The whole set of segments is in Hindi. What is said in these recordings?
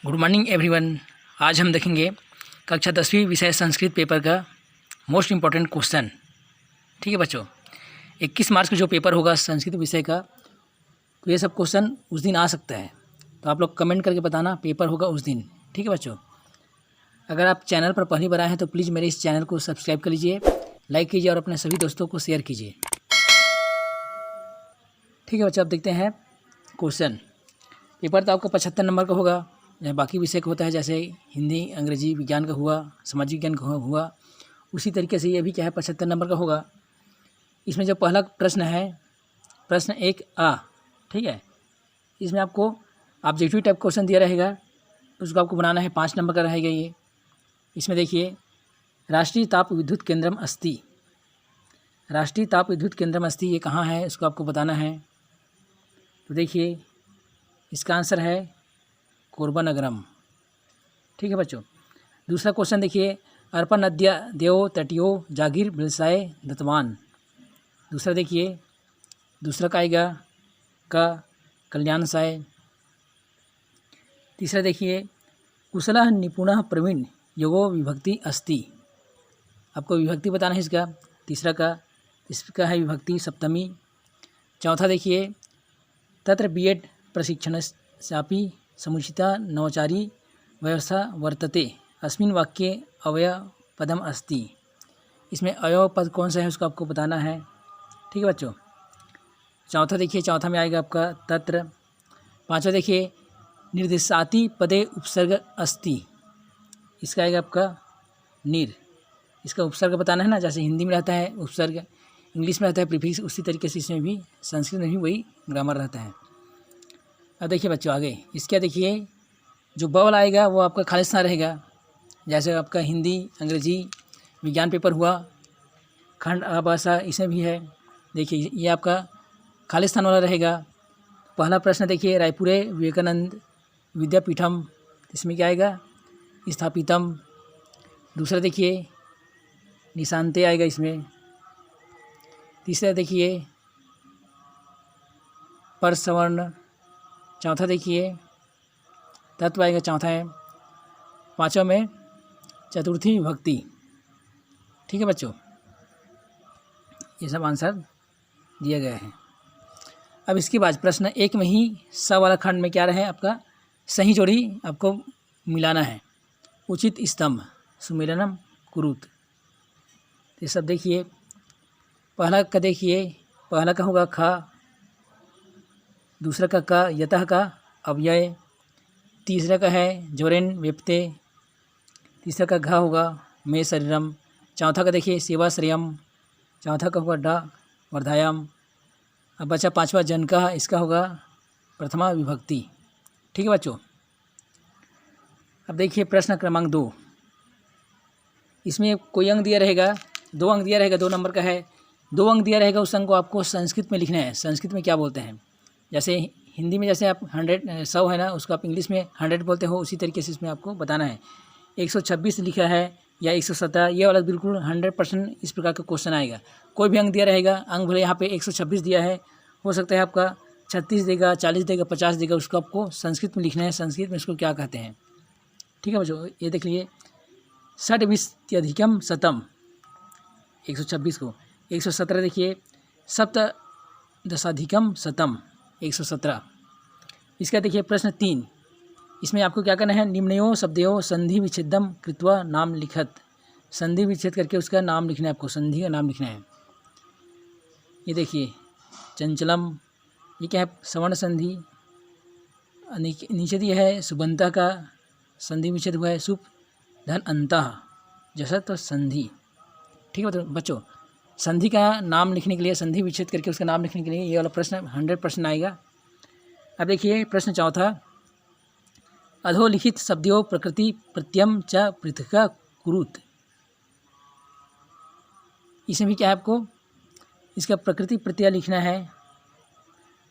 Good morning everyone. आज हम देखेंगे कक्षा 10वीं विषय संस्कृत पेपर का मोस्ट इम्पॉर्टेंट क्वेश्चन। ठीक है बच्चों, 21 मार्च को जो पेपर होगा संस्कृत विषय का, तो ये सब क्वेश्चन उस दिन आ सकता है। तो आप लोग कमेंट करके बताना पेपर होगा उस दिन। ठीक है बच्चों, अगर आप चैनल पर पहली बार आए हैं तो प्लीज़ मेरे इस चैनल को सब्सक्राइब कर लीजिए, लाइक कीजिए और अपने सभी दोस्तों को शेयर कीजिए। ठीक है बच्चों, अब देखते हैं क्वेश्चन। पेपर तो आपका 75 नंबर का होगा, जैसे बाकी विषय का होता है, जैसे हिंदी, अंग्रेजी, विज्ञान का हुआ, सामाजिक विज्ञान का हुआ, उसी तरीके से ये भी क्या है 75 नंबर का होगा। इसमें जो पहला प्रश्न है, प्रश्न 1A, ठीक है, इसमें आपको ऑब्जेक्टिव टाइप क्वेश्चन दिया रहेगा, उसको आपको बनाना है, 5 नंबर का रहेगा ये। इसमें देखिए, राष्ट्रीय ताप विद्युत केंद्रम अस्ति, राष्ट्रीय ताप विद्युत केंद्रम अस्ति ये कहाँ है, इसको आपको बताना है। तो देखिए, इसका आंसर है कोरबा नगरम। ठीक है बच्चों, दूसरा क्वेश्चन देखिए, अर्पण नद्या देव तटियो जागीर बिलसाए दत्तवान। दूसरा देखिए, दूसरा का आएगा का कल्याण साय। तीसरा देखिए, कुशलः निपुणः प्रवीण योगो विभक्ति अस्ति, आपको विभक्ति बताना है इसका। तीसरा का, इसका है विभक्ति सप्तमी। चौथा देखिए, तत्र बीएड प्रशिक्षणस्यापि समुचिता नवचारी व्यवस्था वर्तते अस्मिन् वाक्ये अवयवपदम अस्ति, इसमें अवयव पद कौन सा है उसको आपको बताना है। ठीक है बच्चों, चौथा देखिए, चौथा में आएगा आपका तत्र। पांचवा देखिए, निर्देशाति पदे उपसर्ग अस्ति, इसका आएगा आपका निर, इसका उपसर्ग बताना है ना, जैसे हिंदी में रहता है उपसर्ग, इंग्लिश में रहता है प्रीफिक्स, उसी तरीके से इसमें भी संस्कृत में भी वही ग्रामर रहता है। अब देखिए बच्चों आगे, इसका देखिए, जो बवल आएगा वो आपका खाली स्थान रहेगा, जैसे आपका हिंदी, अंग्रेजी, विज्ञान पेपर हुआ, खंड भाषा, इसमें भी है। देखिए ये आपका खाली स्थान वाला रहेगा। पहला प्रश्न देखिए, रायपुरे विवेकानंद विद्यापीठम, इसमें क्या आएगा स्थापितम। दूसरा देखिए, निशांते आएगा इसमें। तीसरा देखिए, परसवर्ण। चौथा देखिए, तत्व आएगा, चौथा है। पांचवा में चतुर्थी विभक्ति। ठीक है बच्चों, ये सब आंसर दिया गया है। अब इसके बाद प्रश्न 1 में ही स वाला खंड में क्या रहे, आपका सही जोड़ी आपको मिलाना है। उचित स्तंभ सुमेलनम कुरुत, ये सब देखिए। पहला का देखिए, पहला का होगा ख, दूसरा का यतः का अव्यय, तीसरा का है जोरेन व्यप्ते, तीसरा का घ होगा मे शरीरम, चौथा का देखिए सेवाश्रयम, चौथा का होगा डा वर्धायाम। अब बचा पांचवा जन का, इसका होगा प्रथमा विभक्ति। ठीक है बच्चों, अब देखिए प्रश्न क्रमांक 2, इसमें कोई अंक दिया रहेगा, 2 अंक दिया रहेगा, 2 नंबर का है, 2 अंक दिया रहेगा, उस अंक को आपको संस्कृत में लिखना है। संस्कृत में क्या बोलते हैं, जैसे हिंदी में जैसे आप 100 है ना, उसको आप इंग्लिश में 100 बोलते हो, उसी तरीके से इसमें आपको बताना है। 126 लिखा है या 117, ये वाला बिल्कुल 100% इस प्रकार का क्वेश्चन आएगा। कोई भी अंक दिया रहेगा, अंक भले यहाँ पे 126 दिया है, हो सकता है आपका 36 देगा, 40 देगा, 50 देगा, उसको आपको संस्कृत में लिखना है। संस्कृत में इसको क्या कहते हैं। ठीक है बच्चों, ये देख लीजिए, षड्विशत्यधिकम शतम, 126 को। 117 देखिए, सप्तदशाधिकम शतम, 117। इसका देखिए प्रश्न 3, इसमें आपको क्या करना है, निम्नयो शब्दयो संधि विच्छेदम कृत्वा नाम लिखत, संधि विच्छेद करके उसका नाम लिखना है आपको, संधि का नाम लिखना है। ये देखिए, चंचलम, ये क्या है सवर्ण संधि, नीचे दिया है सुबंता का संधि विच्छेद हुआ है, सुप धन अंतः जसत संधि। ठीक है बच्चों, संधि का नाम लिखने के लिए, संधि विच्छेद करके उसका नाम लिखने के लिए ये वाला प्रश्न 100% आएगा। अब देखिए प्रश्न चौथा, अधोलिखित शब्दों प्रकृति प्रत्यम च पृथक कुरुत, इसमें भी क्या है, आपको इसका प्रकृति प्रत्यय लिखना है,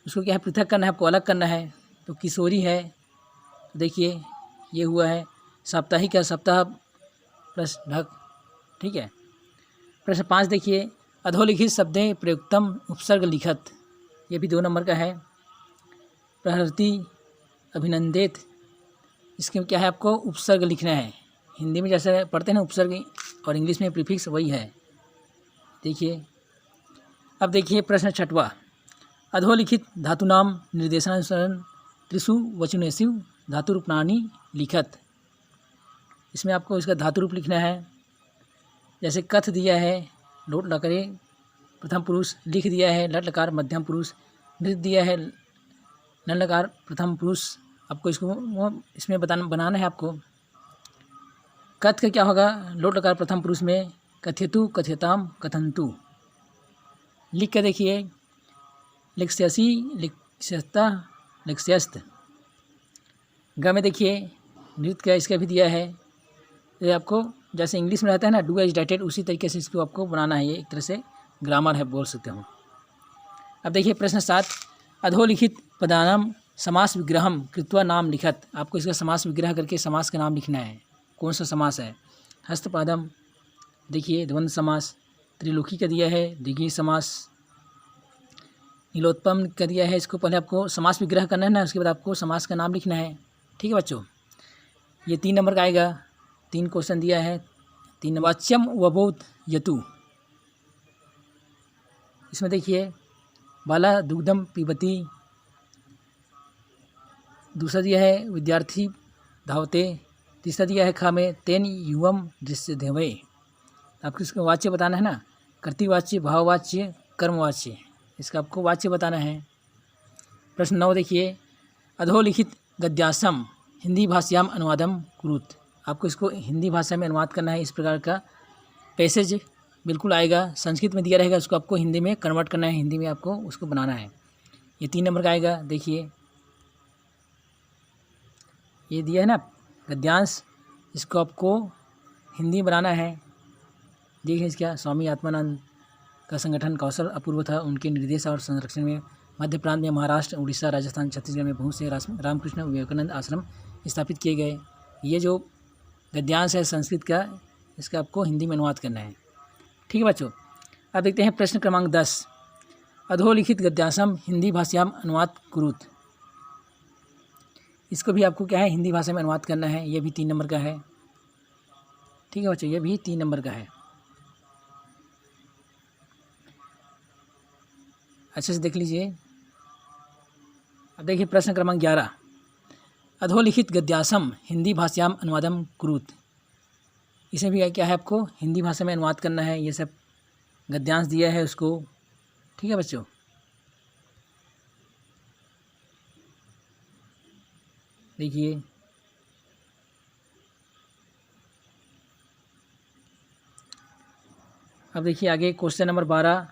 उसको क्या है पृथक करना है, आपको अलग करना है। तो किशोरी है, तो देखिए ये हुआ है साप्ताहिक का सप्ताह प्लस ढक। ठीक है, प्रश्न 5 देखिए, अधोलिखित शब्दे प्रयुक्तम उपसर्ग लिखत, ये भी 2 नंबर का है। प्रहरती अभिनंदित, इसके क्या है, आपको उपसर्ग लिखना है। हिंदी में जैसे पढ़ते हैं ना उपसर्ग, और इंग्लिश में प्रीफिक्स वही है। देखिए, अब देखिए प्रश्न 6वां। अधोलिखित धातुनाम निर्देशानुसार त्रिषु वचनेषु धातुरूपाणि लिखत। इसमें आपको इसका धातु रूप लिखना है। जैसे कथ दिया है, लोट लकरे प्रथम पुरुष, लिख दिया है लट लकार मध्यम पुरुष, नृत दिया है न लकार प्रथम पुरुष। आपको इसको इसमें बनाना है आपको। कथ का क्या होगा, लोट लकार प्रथम पुरुष में कथ्यतु कथ्यताम कथंतु। लिख के देखिए, लिक्ष्यसि लिक्ष्यस्ता लिक्ष्यस्त। ग में देखिए नृत्य का इसका भी दिया है। ये आपको जैसे इंग्लिश में रहता है ना डू एज डाइटेड, उसी तरीके से इसको आपको बनाना है। ये एक तरह से ग्रामर है, बोल सकते हो। अब देखिए प्रश्न 7। अधोलिखित पदानाम समास विग्रहम कृत्वा नाम लिखत। आपको इसका समास विग्रह करके समास का नाम लिखना है। कौन सा समास है? हस्तपादम, देखिए द्वंद्व समास, त्रिलोकी का दिया है, द्विगुणी समास, नीलोत्पम का दिया है। इसको पहले आपको समास विग्रह करना है ना, उसके बाद आपको समास का नाम लिखना है। ठीक है बच्चों, ये 3 नंबर का आएगा। 3 क्वेश्चन दिया है। 3 वाच्यम वबोध यतु। इसमें देखिए बाला दुग्धम पीबती। दूसरा दिया है विद्यार्थी धावते। तीसरा दिया है खा में तेन युवम दृश्य देवे। आपको इसका वाच्य बताना है ना, कर्तृवाच्य, भाववाच्य, कर्मवाच्य। इसका आपको वाच्य बताना है। प्रश्न 9 देखिए। अधोलिखित गद्यासम हिंदी भाषायाम अनुवादम कुरुत। आपको इसको हिंदी भाषा में अनुवाद करना है। इस प्रकार का पैसेज बिल्कुल आएगा, संस्कृत में दिया रहेगा, उसको आपको हिंदी में कन्वर्ट करना है, हिंदी में आपको उसको बनाना है। ये 3 नंबर का आएगा। देखिए ये दिया है ना गद्यांश, इसको आपको हिंदी बनाना है। देखिए इसका स्वामी आत्मानंद का संगठन कौशल अपूर्व था। उनके निर्देश और संरक्षण में मध्य प्रांत में महाराष्ट्र, उड़ीसा, राजस्थान, छत्तीसगढ़ में बहुत से रामकृष्ण विवेकानंद आश्रम स्थापित किए गए। ये जो गद्यांश है संस्कृत का, इसका आपको हिंदी में अनुवाद करना है। ठीक है बच्चों, अब देखते हैं प्रश्न क्रमांक 10। अधोलिखित गद्यांशम हिंदी भाषायाम अनुवाद कुरुत। इसको भी आपको क्या है, हिंदी भाषा में अनुवाद करना है। ये भी 3 नंबर का है। ठीक है बच्चों, ये भी 3 नंबर का है। अच्छे से देख लीजिए। अब देखिए प्रश्न क्रमांक 11। अधोलिखित गद्यांशम हिंदी भाषायाम अनुवादम कुरुत। इसे भी क्या है, आपको हिंदी भाषा में अनुवाद करना है। ये सब गद्यांश दिया है उसको। ठीक है बच्चों, देखिए अब देखिए आगे क्वेश्चन नंबर 12।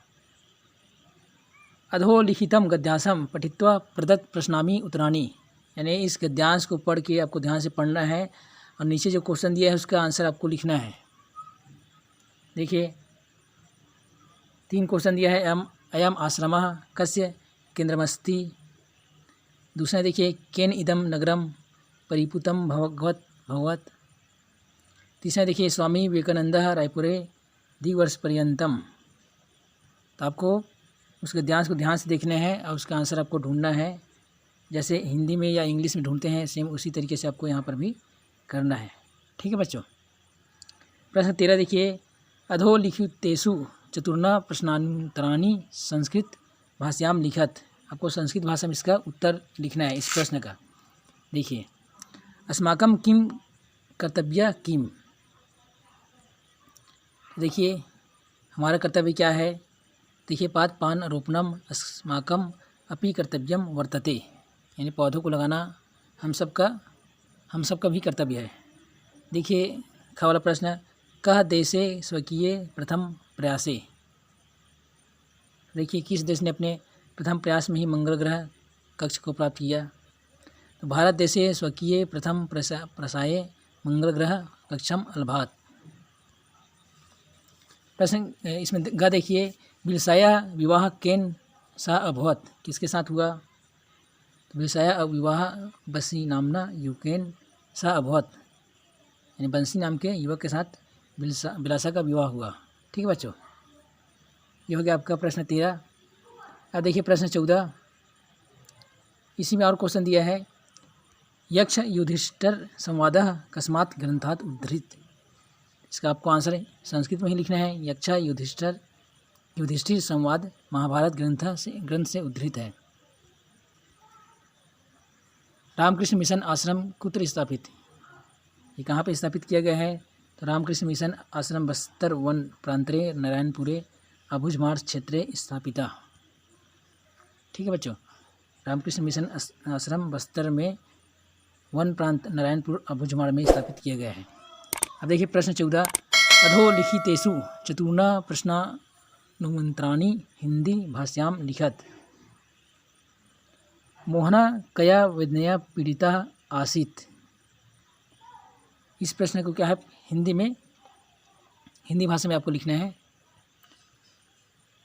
अधोलिखितम गद्यांशम पठित्वा प्रदत्त प्रश्नामी उत्तराणी। यानी इस गद्यांश को पढ़ के आपको ध्यान से पढ़ना है और नीचे जो क्वेश्चन दिया है उसका आंसर आपको लिखना है। देखिए 3 क्वेश्चन दिया है। अयम आश्रमः कस्य केंद्रमस्ति। दूसरा देखिए केन इदम नगरम परिपूतम भगवत। तीसरा देखिए स्वामी विवेकानंदः रायपुरे द्विवर्षपर्यंतम। तो आपको उस गद्यांश को ध्यान से देखना है और उसका आंसर आपको ढूंढना है। जैसे हिंदी में या इंग्लिश में ढूंढते हैं, सेम उसी तरीके से आपको यहाँ पर भी करना है। ठीक है बच्चों, प्रश्न 13 देखिए। अधोलिखितेषु चतुर्ना प्रश्नान्तराणि संस्कृत भाषायाम लिखत। आपको संस्कृत भाषा में इसका उत्तर लिखना है इस प्रश्न का। देखिए अस्माकं किम कर्तव्य किम। देखिए हमारा कर्तव्य क्या है। देखिए पाद पान रोपणम अस्माकं अपि कर्तव्यम वर्तते। यानी पौधों को लगाना हम सबका भी कर्तव्य है। देखिए ख वाला प्रश्न, कह देशे स्वकीय प्रथम प्रयासे। देखिए किस देश ने अपने प्रथम प्रयास में ही मंगल ग्रह कक्ष को प्राप्त किया। तो भारत देशे स्वकीय प्रथम प्रसाये मंगल ग्रह कक्षम अलभात। प्रश्न इसमें ग देखिए, बिलसाया विवाह केन सा अभवत। किसके साथ हुआ। तो बिलसाया विवाह बंसी नामना युवकेन सा अभवत। यानी बंसी नाम के युवक के साथ बिलासा का विवाह हुआ। ठीक है बच्चों, ये हो गया आपका प्रश्न 13। अब देखिए प्रश्न 14। इसी में और क्वेश्चन दिया है। यक्ष युधिष्ठिर संवादः कस्मात् ग्रंथात् उद्धृत। इसका आपको आंसर है संस्कृत में ही लिखना है। यक्ष युधिष्ठिर संवाद महाभारत ग्रंथ से उद्धृत है। रामकृष्ण मिशन आश्रम कुत्र स्थापित, ये कहाँ पे स्थापित किया गया है? तो रामकृष्ण मिशन आश्रम बस्तर वन प्रांतरे नारायणपुरे अभुजमार्ग क्षेत्रे स्थापिता। ठीक है बच्चों, रामकृष्ण मिशन आश्रम बस्तर में वन प्रांत नारायणपुर अभुजमार्ग में स्थापित किया गया है। अब देखिए प्रश्न 14, अधोलिखितेषु चतुर्णा प्रश्नानुमन्त्राणि हिंदी भाषायां लिखत। मोहना कया वेदनया पीड़िता आसीत्। इस प्रश्न को क्या है हिंदी भाषा में आपको लिखना है।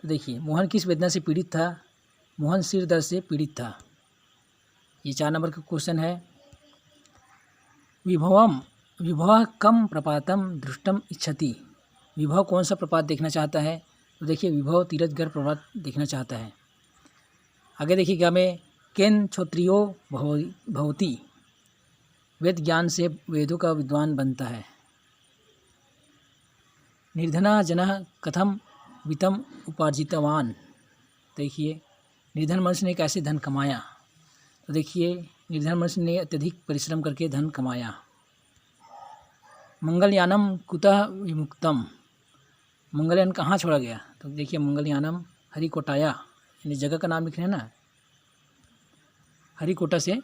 तो देखिए, मोहन किस वेदना से पीड़ित था? मोहन सिर दर्द से पीड़ित था। ये 4 नंबर का क्वेश्चन है। विभव कम प्रपातम दृष्टम इच्छति। विभव कौन सा प्रपात देखना चाहता है? तो देखिए, विभव तीरथगढ़ प्रपात देखना चाहता है। आगे देखिएगा में केन क्षत्रियो भवति। वेद ज्ञान से वेदों का विद्वान बनता है। निर्धना जनः कथम वित्तम उपार्जितवान। देखिए, निर्धन मनुष्य ने कैसे धन कमाया? तो देखिए, निर्धन मनुष्य ने अत्यधिक परिश्रम करके धन कमाया। मंगलयानम कुतः विमुक्तम। मंगलयान कहाँ छोड़ा गया? तो देखिए, मंगलयानम हरिकोटाया, यानी जगह का नाम लिखना है ना, हरिकोटा से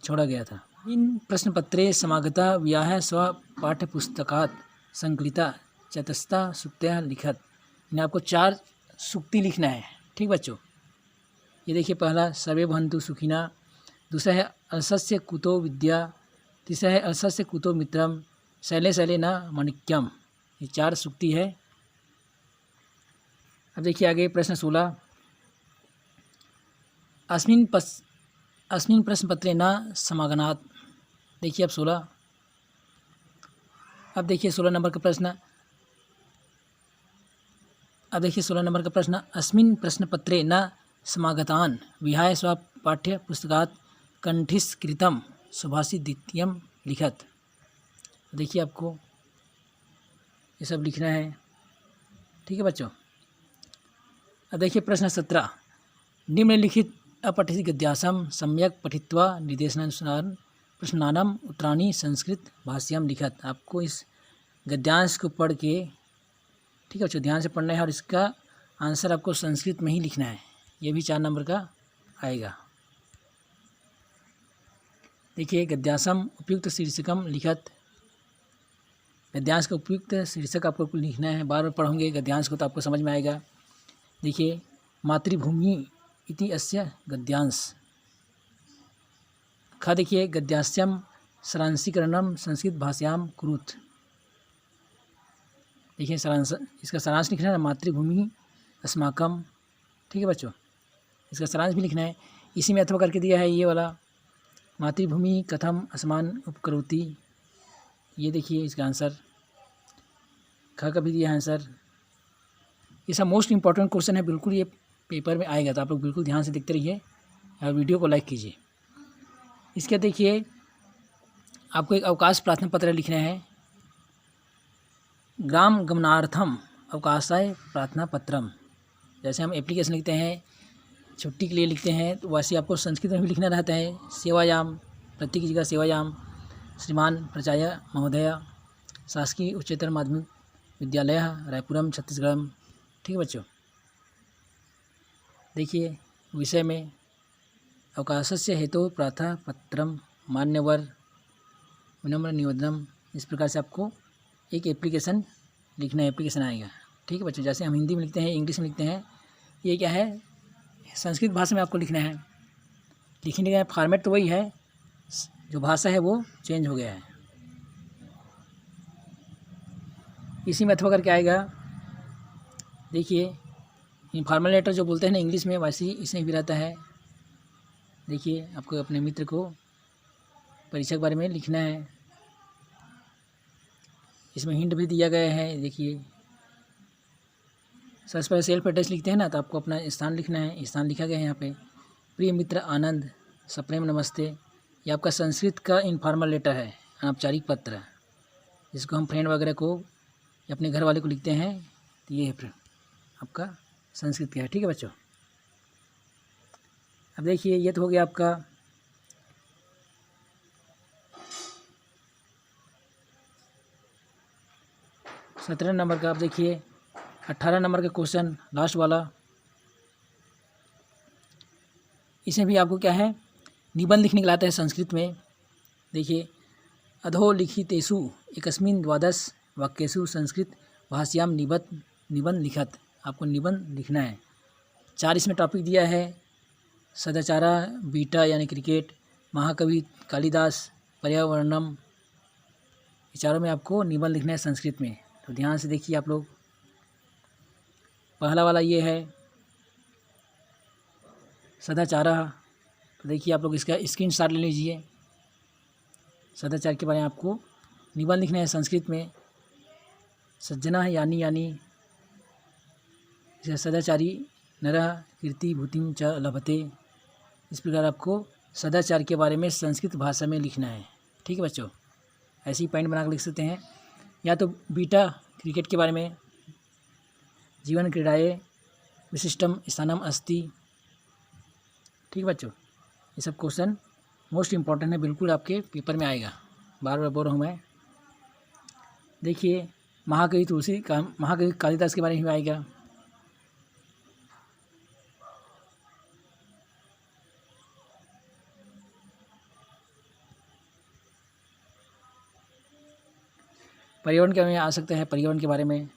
छोड़ा गया था। इन प्रश्न पत्रे समागता व्याह स्व पाठ्यपुस्तकात् संकलिता चतस्ता सूक्तयः लिखत। इन्हें आपको 4 सूक्ति लिखना है। ठीक बच्चों, ये देखिए, पहला सर्वे भवन्तु सुखिना, दूसरा है अलसस्य कुतो विद्या, तीसरा है अलसस्य कुतो मित्रम, शैले शैले न माणिक्यम। ये 4 सूक्ति है। अब देखिए आगे प्रश्न 16, अस्मिन् प्रश्न पत्रे न समागनात्। देखिए अब 16, अब देखिए 16 नंबर का प्रश्न। अब देखिए 16 नंबर का प्रश्न, अस्मिन् प्रश्न पत्रे न समागतान् विहाय स्व पाठ्य पुस्तकात् कंठिस्कृतं सुभाषित द्वितीयम लिखत। देखिए, आपको ये सब लिखना है। ठीक है बच्चों। अब देखिए प्रश्न 17, निम्नलिखित अपठित गद्यासम सम्यक पठित्वा निर्देशानुसार प्रश्नानाम उत्तराणि संस्कृत भाष्यां लिखत। आपको इस गद्यांश को पढ़ के, ठीक है बच्चों, ध्यान से पढ़ना है और इसका आंसर आपको संस्कृत में ही लिखना है। ये भी 4 नंबर का आएगा। देखिए, गद्यासम उपयुक्त शीर्षकम लिखत। गद्यांश का उपयुक्त शीर्षक आपको लिखना है। बार बार पढ़ोगे गद्यांश को तो आपको समझ में आएगा। देखिए, मातृभूमि इति अस्य गद्यांश। ख देखिए, गद्यास्यम सारांशीकरणम संस्कृत भाषायां कुरुत। देखिए, इसका सारांश लिखना है, मातृभूमि अस्माकम। ठीक है बच्चों, इसका सारांश भी लिखना है। इसी में अथवा करके दिया है ये वाला, मातृभूमि कथम अस्मान उपकरोति। ये देखिए इसका आंसर। ख का भी दिया है आंसर। ये सब मोस्ट इंपॉर्टेंट क्वेश्चन है, बिल्कुल ये पेपर में आएगा, तो आप लोग बिल्कुल ध्यान से देखते रहिए और वीडियो को लाइक कीजिए। इसके देखिए, आपको एक अवकाश प्रार्थना पत्र लिखना है। ग्राम गमनार्थम अवकाशाय प्रार्थना पत्रम। जैसे हम एप्लीकेशन लिखते हैं, छुट्टी के लिए लिखते हैं, तो वैसे आपको संस्कृत में भी लिखना रहता है। सेवायाम, प्रत्येक जगह सेवायाम, श्रीमान प्राचार्य महोदय, शासकीय उच्चतर माध्यमिक विद्यालय रायपुरम छत्तीसगढ़। ठीक है बच्चों। देखिए, विषय में अवकाशस्य हेतु प्रार्थना पत्रम मान्यवर विनम्र निवेदनम। इस प्रकार से आपको एक एप्लीकेशन लिखना है, एप्लीकेशन आएगा। ठीक है बच्चों, जैसे हम हिंदी में लिखते हैं, इंग्लिश में लिखते हैं, ये क्या है, संस्कृत भाषा में आपको लिखना है। लिखने का फॉर्मेट तो वही है, जो भाषा है वो चेंज हो गया है। इसी में अथवा करके आएगा। देखिए, इनफॉर्मल लेटर जो बोलते हैं ना इंग्लिश में, वैसे ही इसमें भी रहता है। देखिए, आपको अपने मित्र को परीक्षा के बारे में लिखना है। इसमें हिंट भी दिया गया है। देखिए, सबसे पहले सेल्फ एड्रेस लिखते हैं ना, तो आपको अपना स्थान लिखना है। स्थान लिखा गया है यहाँ पे। प्रिय मित्र आनंद, सप्रेम नमस्ते, ये आपका संस्कृत का इनफॉर्मल लेटर है, अनौपचारिक पत्र, जिसको हम फ्रेंड वगैरह को या अपने घर वाले को लिखते हैं। तो ये है आपका संस्कृत का है। ठीक है बच्चों। अब देखिए ये तो हो गया आपका 17 नंबर का। अब देखिए 18 नंबर का क्वेश्चन लास्ट वाला। इसमें भी आपको क्या है, निबंध लिखने के लाता है संस्कृत में। देखिए अधोलिखितेषु एकस्मिन् द्वादश वाक्येषु संस्कृत भाषायां निबंध लिखत। आपको निबंध लिखना है। 4 इसमें टॉपिक दिया है। सदाचारा, बीटा यानी क्रिकेट, महाकवि कालिदास, पर्यावरणम। ये चारों में आपको निबंध लिखना है संस्कृत में। तो ध्यान से देखिए आप लोग। पहला वाला ये है सदाचारा। तो देखिए आप लोग इसका स्क्रीनशॉट ले लीजिए। सदाचार के बारे में आपको निबंध लिखना है संस्कृत में। सज्जना यानी सदाचारी नरः कीर्ति भूतिम च लभते। इस प्रकार आपको सदाचार के बारे में संस्कृत भाषा में लिखना है। ठीक है बच्चों, ऐसे ही पॉइंट बना कर लिख सकते हैं। या तो बीटा क्रिकेट के बारे में, जीवन क्रीड़ाए विशिष्टम स्थानम अस्ति। ठीक है बच्चों, ये सब क्वेश्चन मोस्ट इम्पॉर्टेंट है, बिल्कुल आपके पेपर में आएगा। बार बार बोल रहा हूँ मैं। देखिए महाकवि कालिदास के बारे में भी आएगा। पर्यावरण के बारे में आ सकता है, पर्यावरण के बारे में।